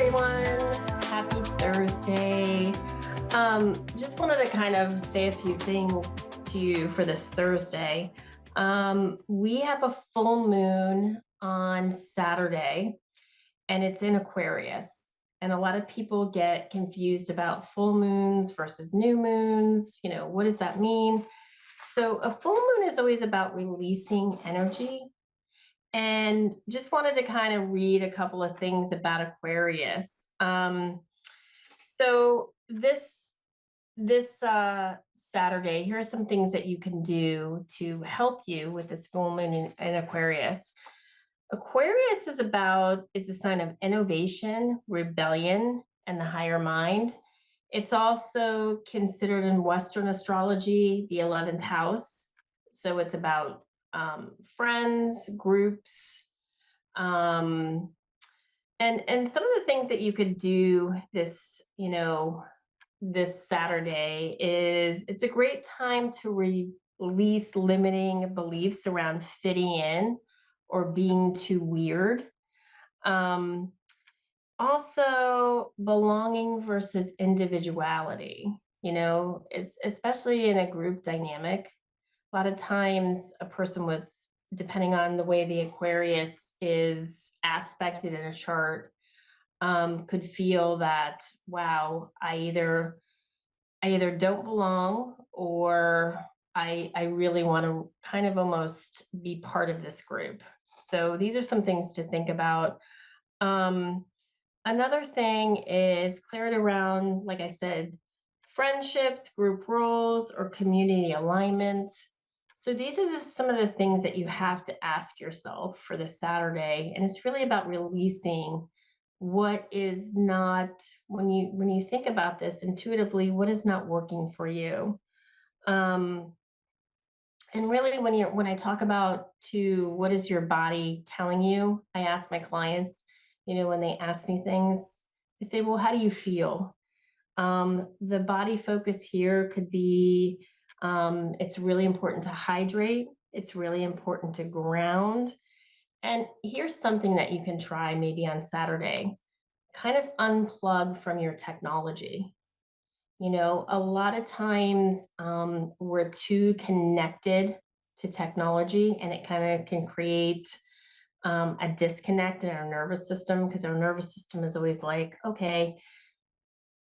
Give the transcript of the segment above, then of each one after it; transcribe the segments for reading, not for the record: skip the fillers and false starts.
everyone. Happy Thursday. Just wanted to kind of say a few things to you for this Thursday. We have a full moon on Saturday, and it's in Aquarius. And a lot of people get confused about full moons versus new moons. What does that mean? So, a full moon is always about releasing energy, and just wanted to kind of read a couple of things about Aquarius. So this Saturday, here are some things that you can do to help you with this full moon in Aquarius. Aquarius is a sign of innovation, rebellion, and the higher mind. It's also considered in Western astrology the 11th house. So it's about friends, groups, um, and some of the things that you could do this Saturday is it's a great time to release limiting beliefs around fitting in or being too weird. Um, Also, belonging versus individuality. It's especially in a group dynamic. A lot of times, a person with, depending on the way the Aquarius is aspected in a chart, could feel that, wow, I either don't belong, or I really want to kind of almost be part of this group. So these are some things to think about. Um, Another thing is clarity around, like I said, friendships, group roles, or community alignment. So these are some of the things that you have to ask yourself for this Saturday, and it's really about releasing what is not, when you think about this intuitively, what is not working for you. Um, and really, when I talk about to what is your body telling you, I ask my clients, when they ask me things, I say, well, how do you feel? The body focus here could be, it's really important to hydrate. It's really important to ground. And here's something that you can try maybe on Saturday: kind of unplug from your technology. A lot of times we're too connected to technology, and it kind of can create a disconnect in our nervous system, because our nervous system is always like, okay,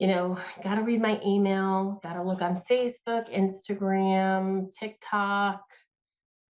got to read my email, got to look on Facebook, Instagram, TikTok,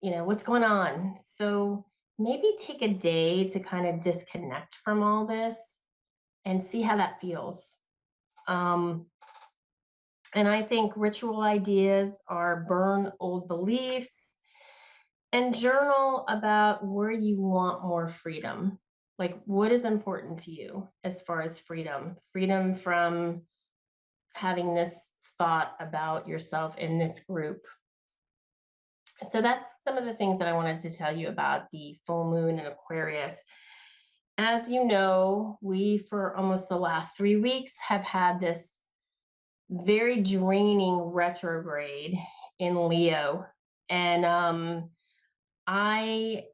what's going on. So maybe take a day to kind of disconnect from all this and see how that feels. Um, and I think ritual ideas are burn old beliefs and journal about where you want more freedom. Like, what is important to you as far as freedom? Freedom from having this thought about yourself in this group. So that's some of the things that I wanted to tell you about the full moon in Aquarius. As you know, we, for almost the last 3 weeks, have had this very draining retrograde in Leo. And I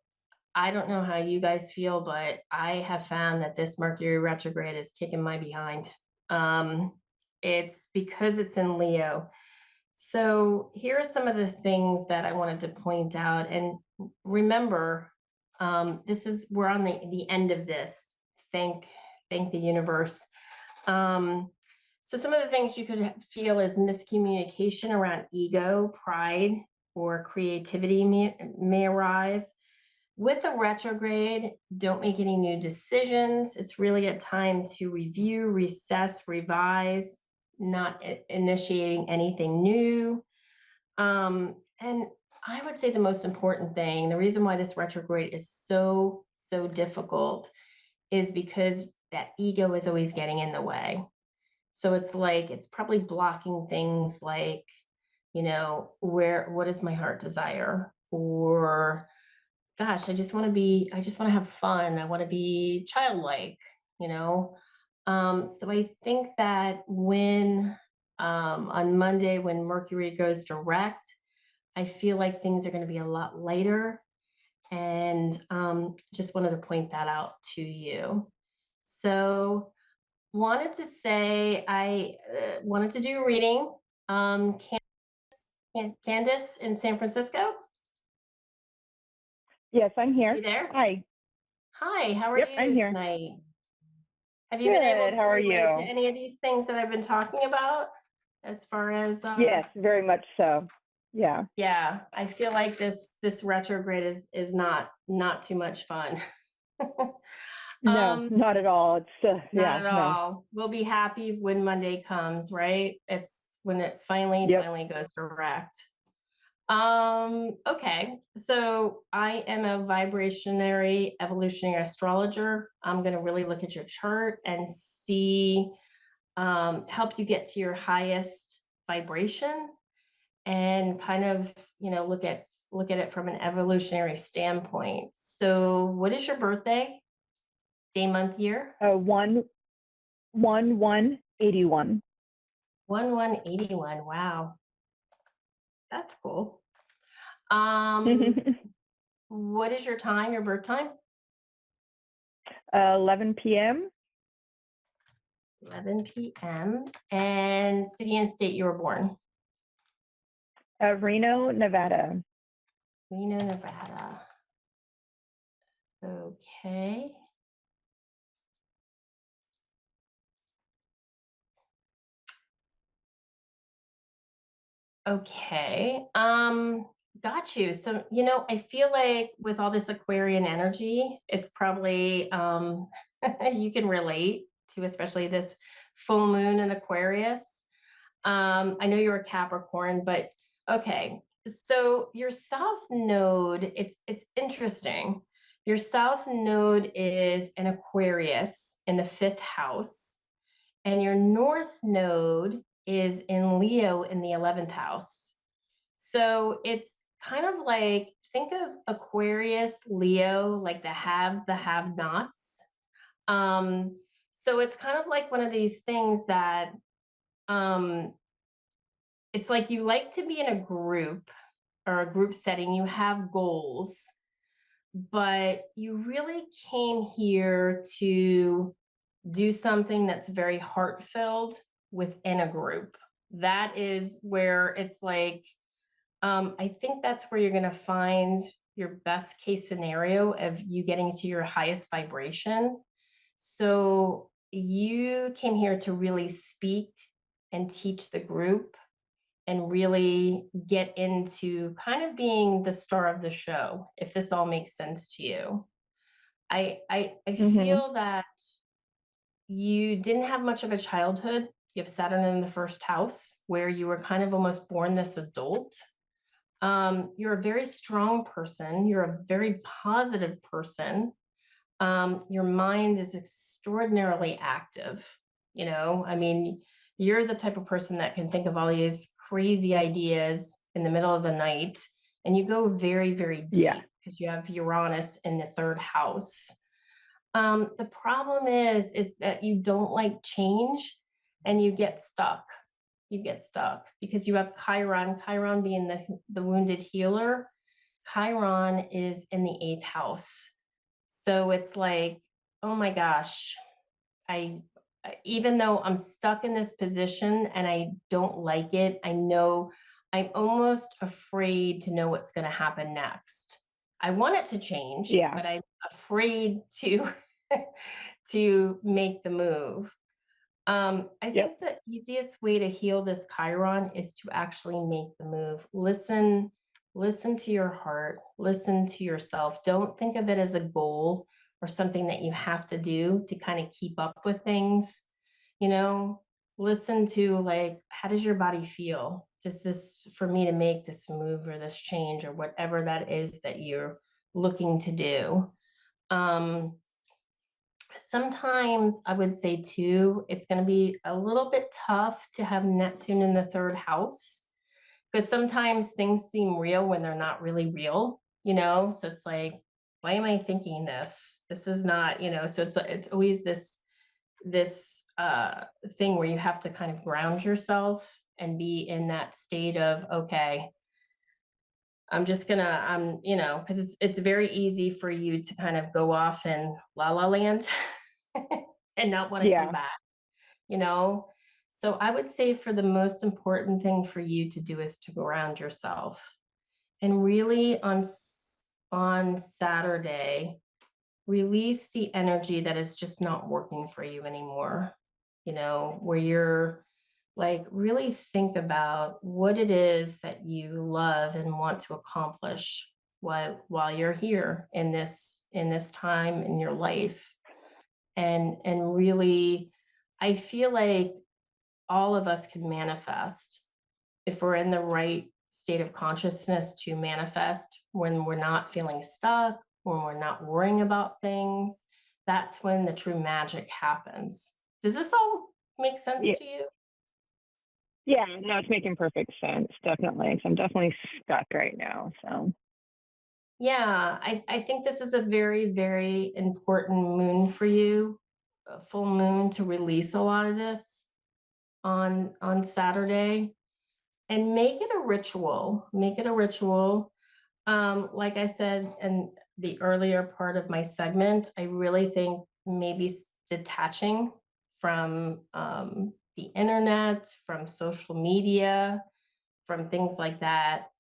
I don't know how you guys feel, but I have found that this Mercury retrograde is kicking my behind. Um, it's because it's in Leo. So here are some of the things that I wanted to point out. And remember, we're on the end of this. Thank the universe. So some of the things you could feel is miscommunication around ego, pride, or creativity may arise. With a retrograde, don't make any new decisions. It's really a time to review, recess, revise, not initiating anything new. And I would say the most important thing, the reason why this retrograde is so, so difficult, is because that ego is always getting in the way. So it's like, it's probably blocking things like, what is my heart desire? Or, gosh, I just want to have fun. I want to be childlike, you know? So I think that when, on Monday, when Mercury goes direct, I feel like things are going to be a lot lighter. And just wanted to point that out to you. So wanted to say I wanted to do a reading. Candace in San Francisco, Yes, I'm here. you there? Hi. Hi, how are Yep, I'm you here. tonight? Have you been able Good. to How are relate to you? any of these things that I've been talking about? As far as Yes, very much so. Yeah. yeah, I feel like this retrograde is not too much fun. No, um, not at all. It's Not yeah, at no. all. We'll be happy when Monday comes, right? It's when it finally Yep. finally goes direct. Okay. So I am a vibrationary evolutionary astrologer. I'm going to really look at your chart and see, help you get to your highest vibration and kind of, look at it from an evolutionary standpoint. So what is your birthday? Day, month, year? 1 1 1 81. 1181. Wow, that's cool. Um, what is your time, your birth time? 11 p.m. 11 p.m. And city and state you were born? Reno, Nevada. Reno, Nevada. Okay. Okay. Got you. So, I feel like with all this Aquarian energy, it's probably you can relate to, especially this full moon in Aquarius. I know you're a Capricorn, but okay. So your south node, it's interesting. Your south node is an Aquarius in the fifth house, and your north node is in Leo in the 11th house. So it's kind of like, think of Aquarius, Leo, like the haves, the have nots. So it's kind of like one of these things that um, it's like you like to be in a group or a group setting, you have goals, but you really came here to do something that's very heart-filled within a group. That is where it's like, I think that's where you're going to find your best case scenario of you getting to your highest vibration. So you came here to really speak and teach the group and really get into kind of being the star of the show, if this all makes sense to you. I Mhm. feel that you didn't have much of a childhood. You have Saturn in the first house, where you were kind of almost born this adult. You're a very strong person. You're a very positive person. Your mind is extraordinarily active. I mean, you're the type of person that can think of all these crazy ideas in the middle of the night, and you go very, very Yeah. deep because you have Uranus in the third house. The problem is that you don't like change and you get stuck. You get stuck because you have Chiron, Chiron being the wounded healer. Chiron is in the eighth house. So it's like, oh my gosh, I even though I'm stuck in this position and I don't like it, I know I'm almost afraid to know what's going to happen next. I want it to change, Yeah. but I'm afraid to to make the move. I Yep. think the easiest way to heal this Chiron is to actually make the move. Listen to your heart, listen to yourself. Don't think of it as a goal or something that you have to do to kind of keep up with things. You know, listen to, like, how does your body feel? Does this, for me to make this move or this change or whatever that is that you're looking to do? Um, Sometimes I would say too, it's going to be a little bit tough to have Neptune in the third house, because sometimes things seem real when they're not really real. So it's like, why am I thinking this? This is not. So it's always this thing where you have to kind of ground yourself and be in that state of, okay, I'm just gonna, because it's very easy for you to kind of go off in la la land and not want to come Yeah. back. you know? So I would say for the most important thing for you to do is to ground yourself. And really on Saturday, release the energy that is just not working for you anymore. Where you're like really think about what it is that you love and want to accomplish while you're here in this time in your life. And really, I feel like all of us can manifest if we're in the right state of consciousness to manifest when we're not feeling stuck, when we're not worrying about things. That's when the true magic happens. Does this all make sense Yeah, to you? yeah, no, it's making perfect sense, definitely. 'Cause I'm definitely stuck right now. So Yeah, I think this is a very, very important moon for you, a full moon to release a lot of this on Saturday. And make it a ritual. Make it a ritual. Like I said in the earlier part of my segment, I really think maybe detaching from the internet, from social media, from things like that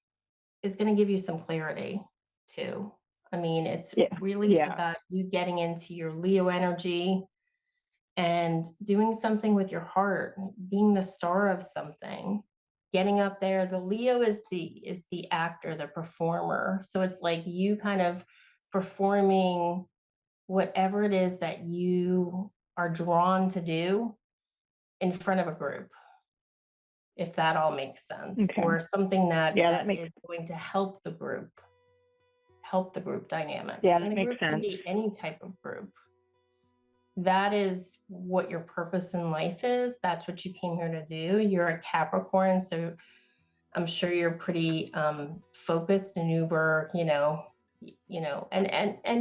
is going to give you some clarity too. I mean, it's yeah, really yeah, about you getting into your Leo energy and doing something with your heart, being the star of something, getting up there. The Leo is the actor, the performer. So it's like you kind of performing whatever it is that you are drawn to do in front of a group, if that all makes sense, okay, or something that yeah, that is going to help the group dynamics. yeah, And that the makes group can sense. be any type of group. That is what your purpose in life is. That's what you came here to do. You're a Capricorn, so I'm sure you're pretty focused and uber, and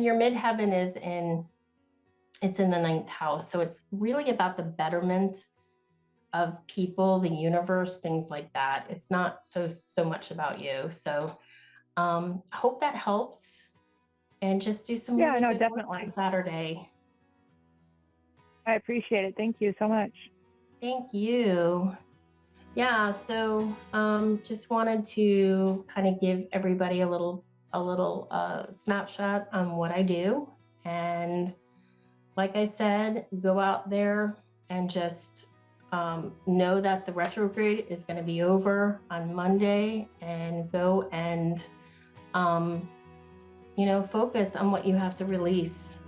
your midheaven is in it's in the ninth house. So it's really about the betterment of people, the universe, things like that. It's not so much about you. So hope that helps, and just do some Yeah, really no, good work on definitely. Saturday. I appreciate it. Thank you so much. Thank you. Yeah, so just wanted to kind of give everybody a little snapshot on what I do. And like I said, go out there and just know that the retrograde is going to be over on Monday, and go and um, focus on what you have to release.